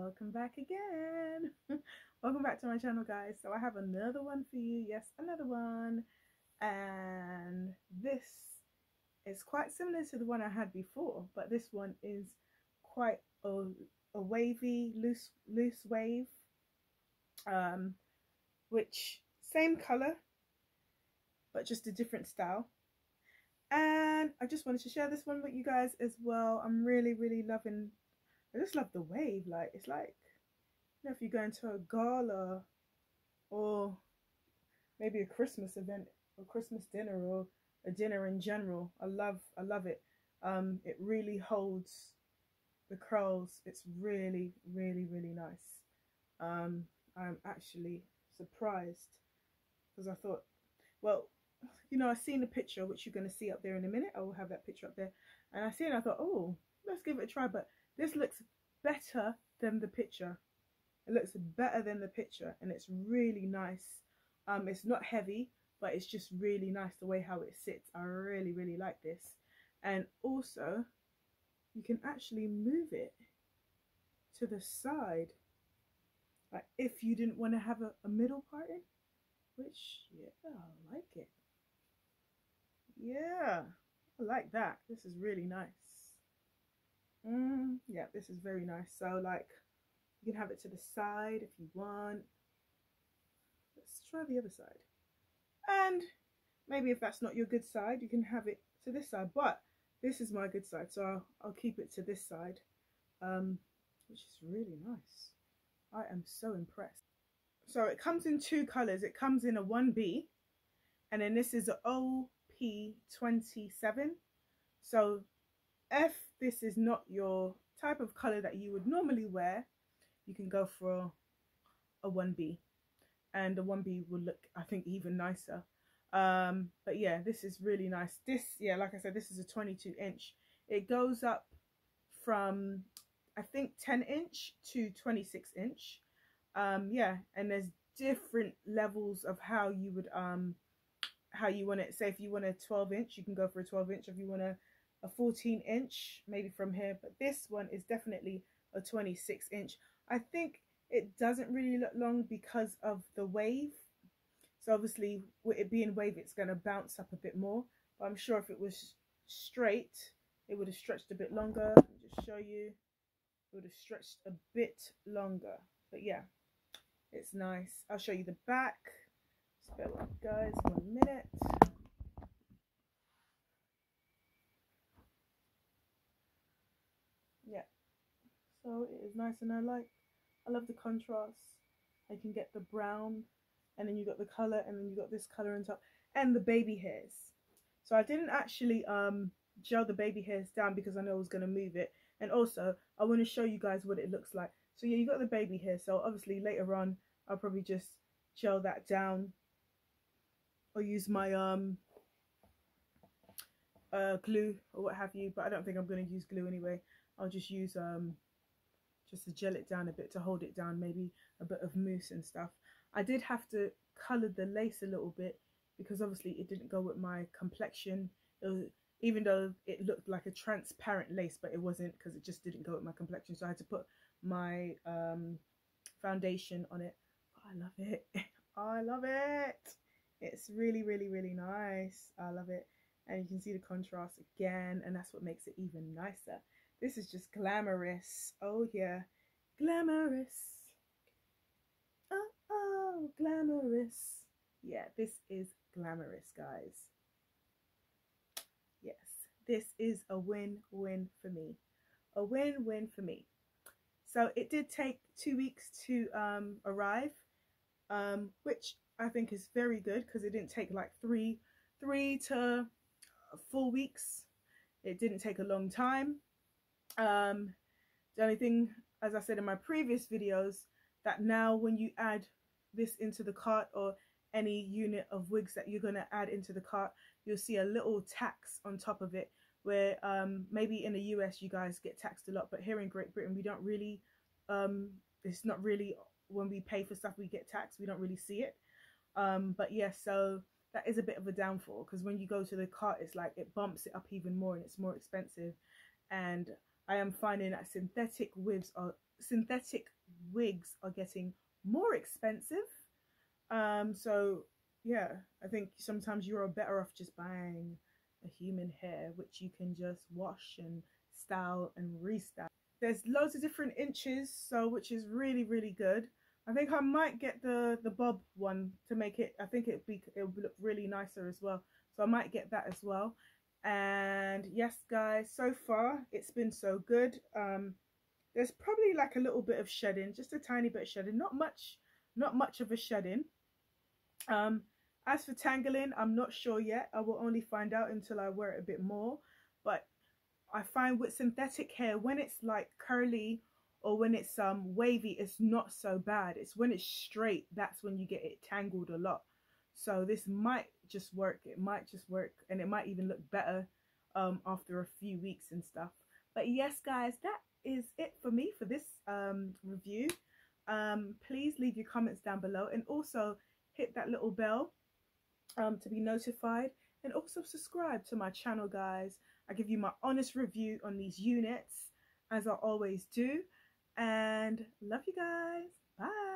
welcome back again. Welcome back to my channel, guys. So I have another one for you. Yes, another one. And this is quite similar to the one I had before, but this one is quite a wavy, loose wave. Which same color, but just a different style. And I just wanted to share this one with you guys as well. I'm really loving, I just love the wave. Like, it's like, you know, if you go into a gala or maybe a Christmas event or Christmas dinner or a dinner in general, I love it. It really holds the curls. It's really nice. I'm actually surprised because I thought, well, you know, I seen the picture, which you're going to see up there in a minute. I will have that picture up there, and I seen it, I thought, oh, let's give it a try. But this looks better than the picture. It looks better than the picture, and it's really nice. It's not heavy, but it's just really nice the way how it sits. I really like this. And also you can actually move it to the side, like if you didn't want to have a middle part in, which, yeah, I like it. Yeah, I like that. This is really nice. Yeah, this is very nice. So like, you can have it to the side if you want. Let's try the other side. And maybe if that's not your good side, you can have it to this side. But this is my good side, so I'll keep it to this side, which is really nice. I am so impressed. So it comes in two colors. It comes in a 1B, and then this is a OP27. So if this is not your type of color that you would normally wear, you can go for a 1B, and the 1B will look, I think, even nicer. But yeah, this is really nice. This, yeah, like I said, this is a 22-inch. It goes up from, I think, 10-inch to 26-inch. Yeah, and there's different levels of how you would how you want it. Say if you want a 12-inch, you can go for a 12-inch. If you want a 14-inch, maybe from here. But this one is definitely a 26-inch. I think it doesn't really look long because of the wave. So obviously, with it being wavy, it's going to bounce up a bit more. But I'm sure if it was straight, it would have stretched a bit longer. Let me just show you. It would have stretched a bit longer. But yeah, it's nice. I'll show you the back. Just bear with me, guys, 1 minute. Yeah, so it is nice, and I love the contrast. I can get the brown, and then you got the color, and then you got this color on top, and the baby hairs. So I didn't actually gel the baby hairs down because I know I was going to move it. And also I want to show you guys what it looks like. So yeah, you got the baby hair, so obviously later on I'll probably just gel that down or use my glue or what have you, but I don't think I'm going to use glue anyway. I'll just use just to gel it down a bit, to hold it down, maybe a bit of mousse and stuff. I did have to color the lace a little bit because obviously it didn't go with my complexion. It was, even though it looked like a transparent lace, but it wasn't, because it just didn't go with my complexion. So I had to put my foundation on it. Oh, I love it. I love it. It's really nice. I love it. And you can see the contrast again, and that's what makes it even nicer. This is just glamorous. Oh yeah, glamorous. Oh, glamorous. Yeah, this is glamorous, guys. Yes, this is a win-win for me. A win-win for me. So it did take 2 weeks to arrive, which I think is very good because it didn't take like three to 4 weeks. It didn't take a long time. The only thing, as I said in my previous videos, that now when you add this into the cart, or any unit of wigs that you're going to add into the cart, you'll see a little tax on top of it, where maybe in the US you guys get taxed a lot, but here in Great Britain we don't really, it's not really, when we pay for stuff we get taxed, we don't really see it. But yeah, so that is a bit of a downfall, because when you go to the cart, it's like it bumps it up even more and it's more expensive. And I am finding that synthetic wigs are getting more expensive. So yeah, I think sometimes you're better off just buying a human hair, which you can just wash and style and restyle. There's loads of different inches, so which is really, really good. I think I might get the bob one to make it. I think it'll look really nicer as well. So I might get that as well. And yes, guys, so far it's been so good. There's probably like a little bit of shedding, just a tiny bit of shedding, not much of a shedding. As for tangling, I'm not sure yet. I will only find out until I wear it a bit more. But I find with synthetic hair, when it's like curly or when it's wavy, it's not so bad. It's when it's straight, that's when you get it tangled a lot. So this might just work. It might just work, and it might even look better after a few weeks and stuff. But yes, guys, that is it for me for this review. Please leave your comments down below, and also hit that little bell to be notified, and also subscribe to my channel, guys. I give you my honest review on these units, as I always do, and love you guys. Bye.